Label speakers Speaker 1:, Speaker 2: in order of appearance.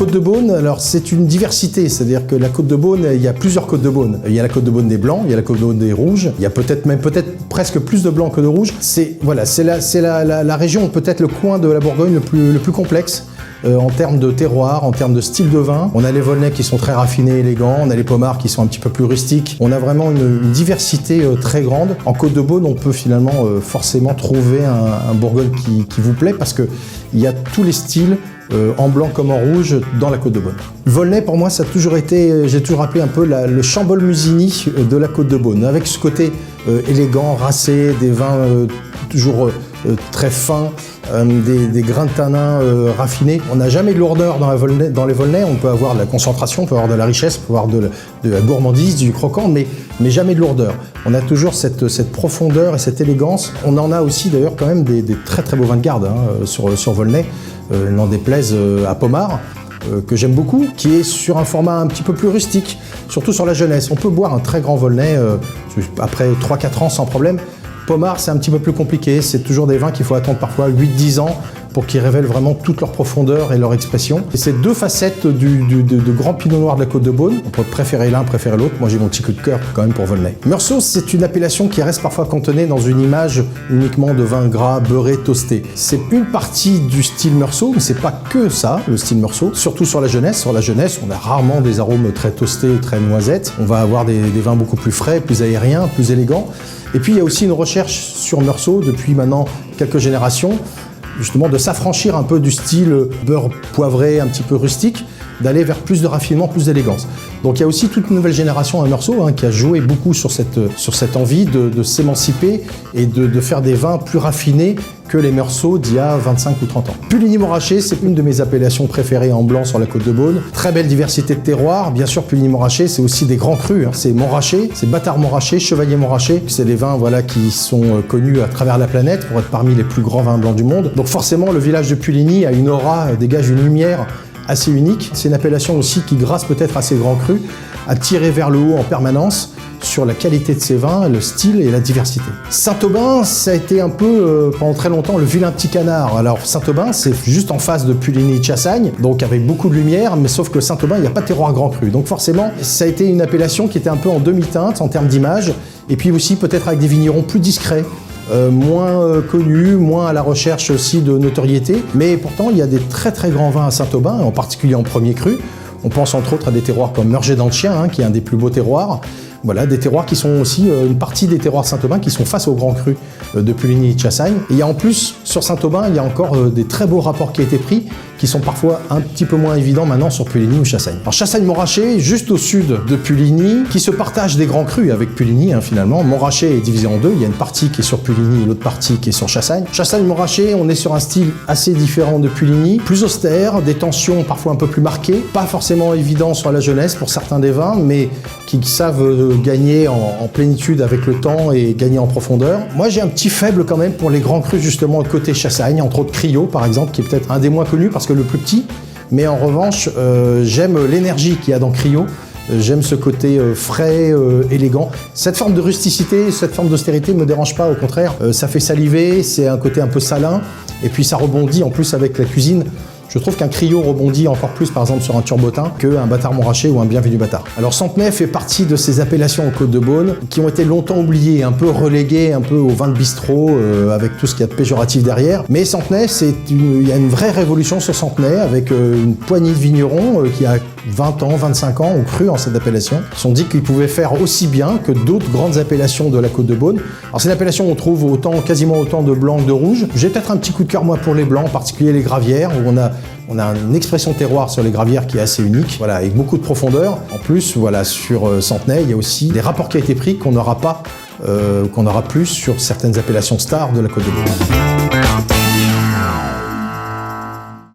Speaker 1: Côte de Beaune, alors c'est une diversité, c'est-à-dire que la Côte de Beaune, il y a plusieurs Côtes de Beaune. Il y a la Côte de Beaune des Blancs, il y a la Côte de Beaune des Rouges, il y a peut-être presque plus de Blancs que de Rouges. C'est la région, peut-être le coin de la Bourgogne le plus complexe. En termes de terroir, en termes de style de vin. On a les Volnais qui sont très raffinés, élégants, on a les Pomards qui sont un petit peu plus rustiques. On a vraiment une diversité très grande. En Côte de Beaune, on peut finalement forcément trouver un Bourgogne qui vous plaît parce qu'il y a tous les styles, en blanc comme en rouge, dans la Côte de Beaune. Volnay, pour moi, ça a toujours été, j'ai toujours appelé un peu le Chambol-Musigny de la Côte de Beaune, avec ce côté élégant, racé, des vins toujours très fins, des grains de tanin raffinés. On n'a jamais de lourdeur dans les Volnay. On peut avoir de la concentration, on peut avoir de la richesse, on peut avoir de la gourmandise, du croquant, mais jamais de lourdeur. On a toujours cette profondeur et cette élégance. On en a aussi d'ailleurs quand même des très très beaux vins de garde sur Volnay, n'en déplaise à Pomards, que j'aime beaucoup, qui est sur un format un petit peu plus rustique, surtout sur la jeunesse. On peut boire un très grand Volnay après 3-4 ans sans problème. Pomards, c'est un petit peu plus compliqué, c'est toujours des vins qu'il faut attendre parfois 8-10 ans pour qu'ils révèlent vraiment toute leur profondeur et leur expression. Et c'est deux facettes de grand pinot noir de la Côte de Beaune. On peut préférer l'un, préférer l'autre. Moi, j'ai mon petit coup de cœur quand même pour Volnay. Meursault, c'est une appellation qui reste parfois cantonnée dans une image uniquement de vin gras, beurré, toasté. C'est une partie du style Meursault, mais c'est pas que ça, le style Meursault. Surtout sur la jeunesse. Sur la jeunesse, on a rarement des arômes très toastés, très noisettes. On va avoir des vins beaucoup plus frais, plus aériens, plus élégants. Et puis, il y a aussi une recherche sur Meursault depuis maintenant quelques générations, justement de s'affranchir un peu du style beurre poivré, un petit peu rustique, d'aller vers plus de raffinement, plus d'élégance. Donc il y a aussi toute une nouvelle génération à Meursault qui a joué beaucoup sur cette envie de s'émanciper et de faire des vins plus raffinés que les Meursault d'il y a 25 ou 30 ans. Puligny-Montrachet, c'est une de mes appellations préférées en blanc sur la Côte de Beaune. Très belle diversité de terroirs. Bien sûr, Puligny-Montrachet, c'est aussi des grands crus. C'est Montrachet, c'est Bâtard-Montrachet, Chevalier-Montrachet. C'est des vins qui sont connus à travers la planète pour être parmi les plus grands vins blancs du monde. Donc forcément, le village de Puligny a une aura, dégage une lumière assez unique. C'est une appellation aussi qui, grâce peut-être à ses grands crus, a tiré vers le haut en permanence sur la qualité de ses vins, le style et la diversité. Saint-Aubin, ça a été un peu, pendant très longtemps, le vilain petit canard. Alors Saint-Aubin, c'est juste en face de Puligny-Chassagne, donc avec beaucoup de lumière, mais sauf que Saint-Aubin, il n'y a pas de terroir grand cru. Donc forcément, ça a été une appellation qui était un peu en demi-teinte en termes d'image, et puis aussi peut-être avec des vignerons plus discrets, moins connus, moins à la recherche aussi de notoriété. Mais pourtant, il y a des très très grands vins à Saint-Aubin, en particulier en premier cru. On pense entre autres à des terroirs comme Meurget-d'Antien, qui est un des plus beaux terroirs. Voilà, des terroirs qui sont aussi une partie des terroirs Saint-Aubin qui sont face aux grands crus de Puligny et de Chassagne. Et il y a en plus, sur Saint-Aubin, il y a encore des très beaux rapports qui ont été pris, qui sont parfois un petit peu moins évidents maintenant sur Puligny ou Chassagne. Alors Chassagne-Montrachet, juste au sud de Puligny, qui se partagent des grands crus avec Puligny finalement. Montrachet est divisé en deux, il y a une partie qui est sur Puligny et l'autre partie qui est sur Chassagne. Chassagne-Montrachet, on est sur un style assez différent de Puligny, plus austère, des tensions parfois un peu plus marquées, pas forcément évident sur la jeunesse pour certains des vins, mais qui savent gagner en plénitude avec le temps et gagner en profondeur. Moi, j'ai un petit faible quand même pour les grands crus justement côté Chassagne, entre autres Criot par exemple, qui est peut-être un des moins connus parce que le plus petit, mais en revanche, j'aime l'énergie qu'il y a dans Criot. J'aime ce côté frais, élégant. Cette forme de rusticité, cette forme d'austérité ne me dérange pas, au contraire. Ça fait saliver, c'est un côté un peu salin, et puis ça rebondit en plus avec la cuisine. Je trouve qu'un Criot rebondit encore plus, par exemple, sur un Turbotin qu'un Bâtard-Montrachet ou un Bienvenu Bâtard. Alors Centenay fait partie de ces appellations en Côte de Beaune qui ont été longtemps oubliées, un peu reléguées un peu au vin de bistrot, avec tout ce qu'il y a de péjoratif derrière. Mais Centenay, il y a une vraie révolution sur Centenay, avec une poignée de vignerons qui a 20 ans, 25 ans, ont cru en cette appellation. Ils se sont dit qu'ils pouvaient faire aussi bien que d'autres grandes appellations de la Côte de Beaune. Alors c'est une appellation où on trouve quasiment autant de blancs que de rouges. J'ai peut-être un petit coup de cœur moi pour les blancs, en particulier les Gravières, où on a une expression terroir sur les Gravières qui est assez unique, voilà, avec beaucoup de profondeur. En plus, voilà, sur Centenay, il y a aussi des rapports qui ont été pris qu'on n'aura plus sur certaines appellations stars de la Côte de Beaune.